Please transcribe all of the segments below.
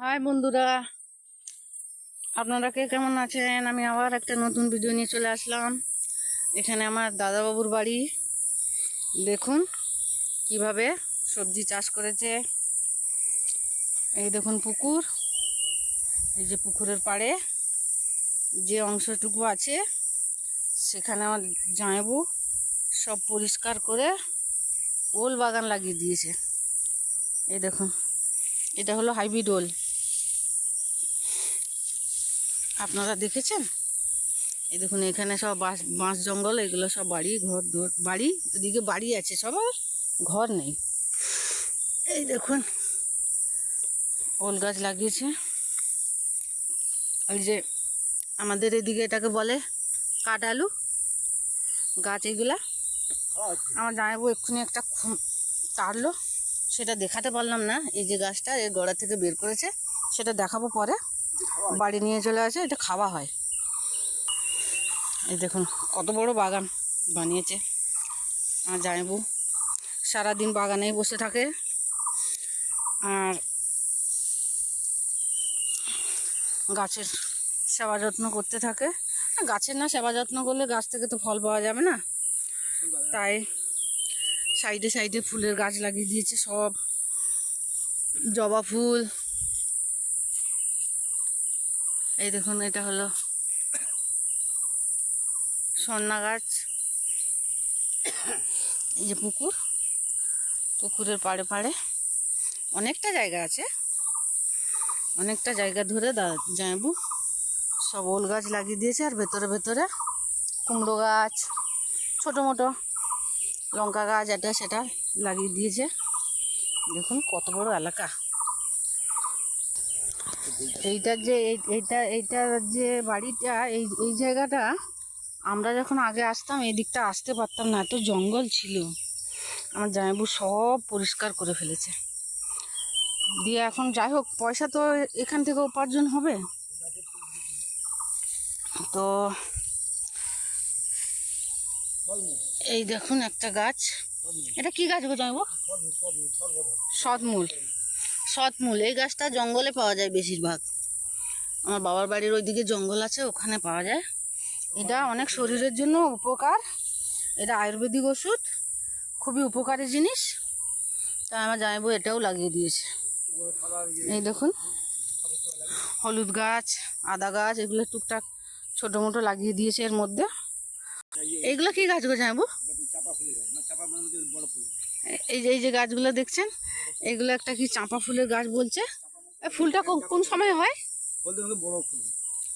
High বন্ধুরা, আপনারা কে কেমন আছেন? আমি আবার একটা নতুন ভিডিও নিয়ে চলে আসলাম। এখানে আমার দাদাবাবুর বাড়ি। দেখুন কিভাবে সবজি চাষ করেছে। এই দেখুন পুকুর, এই যে পুকুরের পাড়ে যে অংশটুকু আছে সেখানে আমার জামাইবাবু সব পরিষ্কার করে ওল বাগান লাগিয়ে দিয়েছে। এই দেখুন, এটা হলো হাইব্রিড ওল। আপনারা দেখেছেন? এই দেখুন, এখানে সব বাঁশ জঙ্গল, এগুলো সব বাড়ি ঘর দোর বাড়ি, ওদিকে বাড়ি আছে, সবার ঘর নেই। এই দেখুন ওল গাছ লাগিয়েছে। ওই যে আমাদের এদিকে এটাকে বলে কাঠ আলু গাছ। এইগুলা আমার জামাইবাবু এক্ষুনি একটা তাড়লো, সেটা দেখাতে পারলাম না। এই যে গাছটা এর গোড়া থেকে বের করেছে, সেটা দেখাবো পরে। বাড়ি নিয়ে চলে আসে, এটা খাওয়া হয়। এই দেখুন কত বড় বাগান বানিয়েছে আমার জামাইবাবু। সারাদিন বাগানেই বসে থাকে আর গাছের সেবা যত্ন করতে থাকে। গাছের না সেবা যত্ন করলে গাছ থেকে তো ফল পাওয়া যাবে না, তাই সাইডে সাইডে ফুলের গাছ লাগিয়ে দিয়েছে, সব জবা ফুল। এই দেখুন, এটা হলো সন্না গাছ। এই যে পুকুর, পুকুরের পাড়ে পাড়ে অনেকটা জায়গা আছে, অনেকটা জায়গা ধরে জামাইবাবু সব ওল গাছ লাগিয়ে দিয়েছে। আর ভেতরে ভেতরে কুমড়ো গাছ, ছোটো মোটো লঙ্কা গাছ, এটা সেটা লাগিয়ে দিয়েছে। দেখুন কত বড় এলাকা। এইটার যে এইটার যে বাড়িটা, এই জায়গাটা আমরা যখন আগে আসতাম এই দিকটা আসতে পারতাম না, এত জঙ্গল ছিল। আমার জামাইবাবু সব পরিষ্কার করে ফেলেছে দিয়ে। এখন যাই হোক, পয়সা তো এখান থেকে উপার্জন হবে। তো এই দেখুন একটা গাছ, এটা কি গাছ গো জামাইবাবু? সৎমূল। সৎমূল এই গাছটা জঙ্গলে পাওয়া যায় বেশিরভাগ। আমার বাবার বাড়ির ওইদিকে জঙ্গল আছে, ওখানে পাওয়া যায়। এটা অনেক শরীরের জন্য উপকার, এটা আয়ুর্বেদিক ওষুধ, খুবই উপকারী জিনিস। তাই আমার জামাইবাবু এটাও লাগিয়ে দিয়েছে। এই দেখুন হলুদ গাছ, আদা গাছ, এগুলো টুকটাক ছোটো মোটো লাগিয়ে দিয়েছে এর মধ্যে। এইগুলো কি গাছ গো জামাইবাবু? এই যে গাছগুলো দেখছেন, এগুলো একটা কি চাঁপা ফুলের গাছ বলছে। ফুলটা কোন সময় হয়?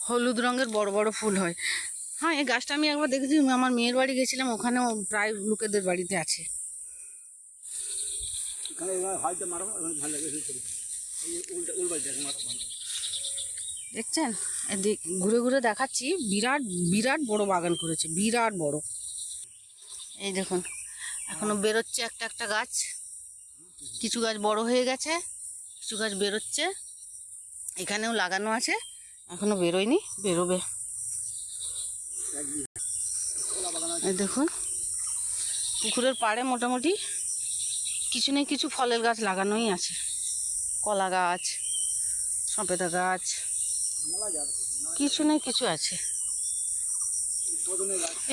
হলুদ রঙের বড় বড় ফুল হয়। হ্যাঁ, এই গাছটা আমি একবার দেখেছি, আমার মেয়ের বাড়ি গেছিলাম, ওখানেও প্রায় লোকেদের বাড়িতে আছে। দেখছেন, ঘুরে ঘুরে দেখাচ্ছি। বিরাট বিরাট বড় বাগান করেছে, বিরাট বড়। এই দেখুন এখনো বেরোচ্ছে একটা একটা গাছ। কিছু গাছ বড় হয়ে গেছে, কিছু গাছ বেরোচ্ছে। এখানেও লাগানো আছে, এখনো বেরোয়নি, বেরোবে। এই দেখুন পুকুরের পাড়ে মোটামুটি কিছু নেই কিছু ফলের গাছ লাগানোই আছে। কলা গাছ, সবেদা গাছ, কিছু নেই কিছু আছে।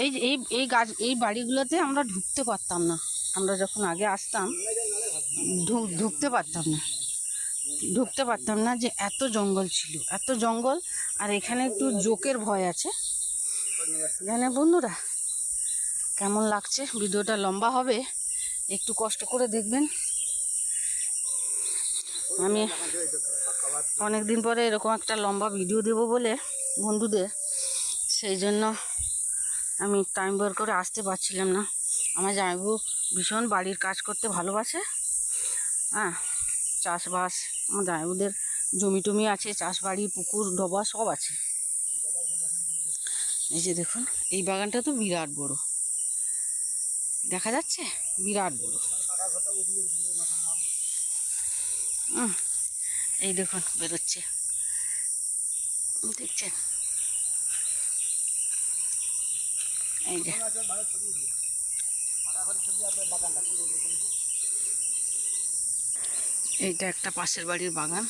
এই এই এই গাছ, এই বাড়িগুলোতে আমরা ঢুকতে পারতাম না। আমরা যখন আগে আসতাম ঢুকতে পারতাম না যে এত জঙ্গল ছিল, এত জঙ্গল। আর এখানে একটু জোকের ভয় আছে। জানেন বন্ধুরা, কেমন লাগছে? ভিডিওটা লম্বা হবে, একটু কষ্ট করে দেখবেন। আমি অনেক দিন পরে এরকম একটা লম্বা ভিডিও দেব বলে বন্ধুদের, সেই জন্য আমি টাইম বের করে আসতে পারছিলাম না। আমার জামাইবাবু ভীষণ বাড়ির কাজ করতে ভালোবাসে। হ্যাঁ, চাষবাস, আমার জামাইবাবুদের জমি টমি আছে, চাষ বাড়ি, পুকুর ডোবা সব আছে। এই যে দেখুন, এই বাগানটা তো বিরাট বড়, দেখা যাচ্ছে বিরাট বড়। এই দেখুন বেরোচ্ছে, দেখছেন? এই যে এইটা একটা পাশের বাড়ির বাগান।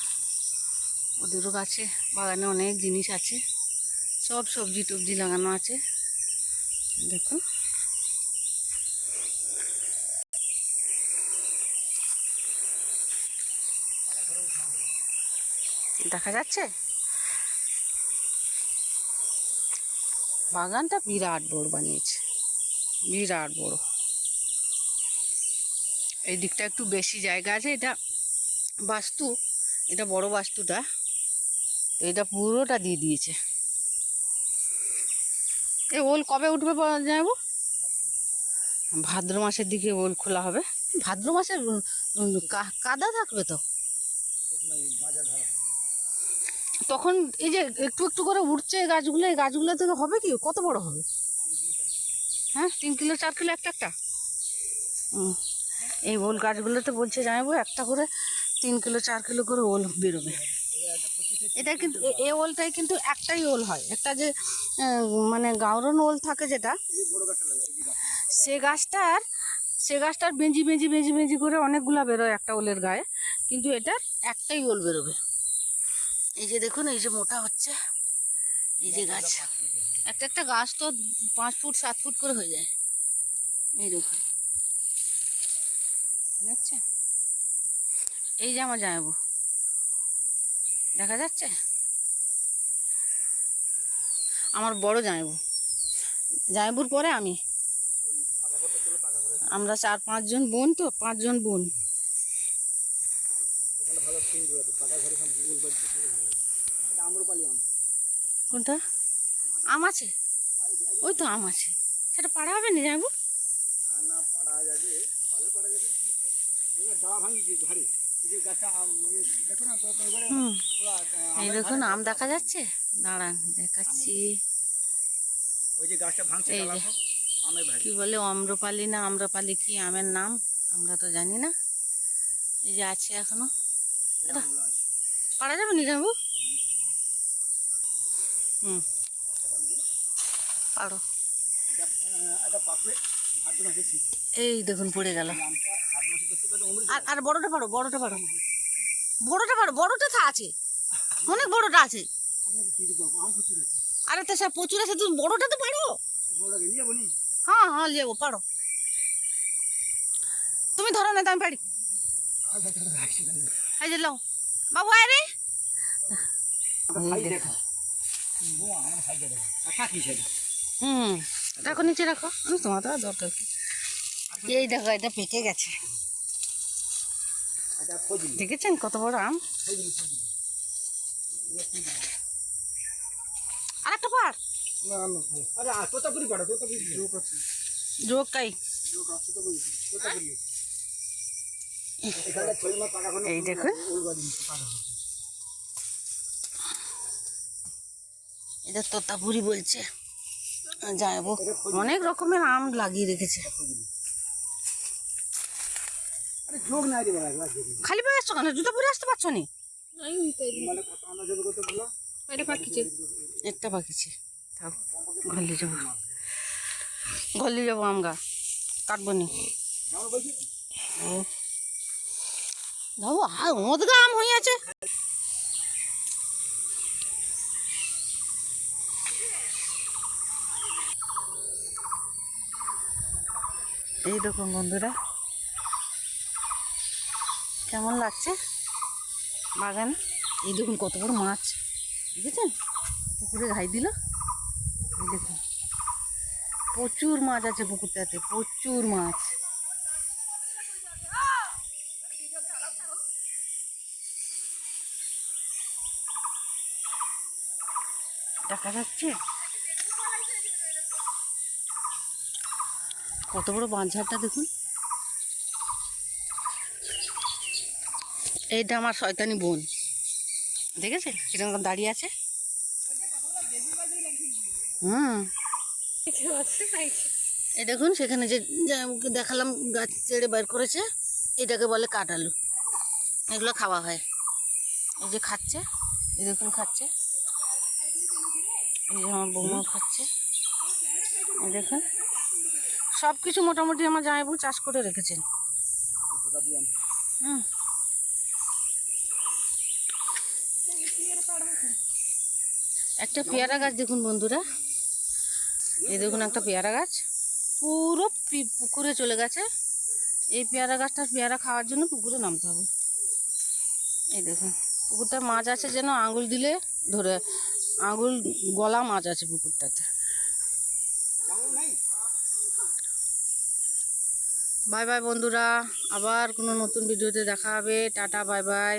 ওদেরও গাছে বাগানে অনেক জিনিস আছে, সব সবজি টবজি লাগানো আছে। দেখুন দেখা যাচ্ছে বাগানটা বিরাট বড় বানিয়েছে, বিরাট বড়। এই দিকটা একটু বেশি জায়গা আছে, এটা বাস্তু, এটা বড় বাস্তুটা, তো এটা পুরোটা দিয়ে দিয়েছে। এই ওল কবে উঠবে যাবো? ভাদ্র মাসের দিকে ওল খোলা হবে। ভাদ্র মাসে কাদা থাকবে তো তখন। এই যে একটু একটু করে উঠছে গাছগুলো, এই গাছগুলো থেকে হবে কি, কত বড় হবে? হ্যাঁ 3 কিলো 4 কিলো একটা একটা। এই ওল গাছগুলোতে বলছে জানাবো একটা করে 3 কিলো 4 কিলো করে ওল বেরোবে। এটা কিন্তু এই ওলটাই কিন্তু একটাই ওল হয়, একটা যে মানে গাওরন ওল থাকে যেটা, সে গাছটার বেঞ্জি বেঞ্জি বেঞ্জি বেঞ্জি করে অনেকগুলা বেরোয় একটা ওলের গায়ে, কিন্তু এটার একটাই ওল বেরোবে। এই যে দেখুন, এই যে মোটা হচ্ছে, এই যে গাছ, একটা একটা গাছ তো 5 ফুট 7 ফুট করে হয়ে যায়। এই দেখুন দেখছে, এই যে আমার জামাইবু, দেখা যাচ্ছে আমার বড় জামাইবুর পরে আমি, আমরা 4-5 জন বোন, তো 5 জন বোন। কোনটা আম আছে? ওই তো আম আছে, সেটা পাড়া হবে না জামাইবু? এই দেখুন আম দেখা যাচ্ছে, দাঁড়ান দেখাচ্ছি। কি বলে আম্রপালি না আম্রপালি, কি আমের নাম আমরা তো জানি না। এই যে আছে এখনো, পারা যাবে নি যাবো? পারো। এই দেখুন পড়ে গেল। আর বড়টা পারো, বড়টা পারো, বড়টা পারো, বড়টা তো আছে, অনেক বড়টা আছে। আরে তো সব প্রচুর আছে, তুমি বড়টা তো পারো। হ্যাঁ হ্যাঁ লিয়াবো, পারো তুমি, ধরো না তো আমি পারি। এই যে লাও বাবু, আরে রাখো নিচে রাখো, তোমার তো দরকার কি। এই দেখো এটা পেকে গেছে, দেখেছেন কত বড় আম। আর একটা পার জোকাই। এই দেখুন এটা তোতাপুরি বলছে যাবো, অনেক রকমের আম লাগিয়ে রেখেছে। খালি পায়ে আসছো কেন, জুতো পরে আসতে পারছো নি? একটা পাকিছে, ঘরলি যাবো, ঘরলি যাবো, আম গা কাটবো নি যাবো। ওদের আম হয়ে আছে। এই দেখুন বন্ধুরা কেমন লাগছে বাগান। এই দেখুন কত বড় মাছ, দেখেছেন পুকুরে ঘাই দিল। এই দেখুন প্রচুর মাছ আছে পুকুরটাতে, প্রচুর মাছ। দেখা যাচ্ছে কত বড় বাঁশঝাড়টা দেখুন। এইটা আমার শয়তানি বোন, দেখেছেন কিরকম দাঁড়িয়ে আছে। এই দেখুন সেখানে যে দেখালাম গাছ চেড়ে বের করেছে, এটাকে বলে কাঁঠালু। এগুলো খাওয়া হয়, এই যে খাচ্ছে, এই দেখুন খাচ্ছে, এই যে আমার বৌমাও খাচ্ছে। এই দেখুন সব কিছু মোটামুটি আমার জামাইবু চাষ করে রেখেছেন। একটা পেয়ারা গাছ দেখুন বন্ধুরা, এই দেখুন একটা পেয়ারা গাছ পুরো পুকুরে চলে গেছে। এই পেয়ারা গাছটার পেয়ারা খাওয়ার জন্য পুকুরে নামতে হবে। এই দেখুন পুকুরটা মাছ আছে, যেন আঙুল দিলে ধরে, আঙুল গলা মাছ আছে পুকুরটাতে। বাই বাই বন্ধুরা, আবার কোনো নতুন ভিডিওতে দেখা হবে। Tata, bye bye.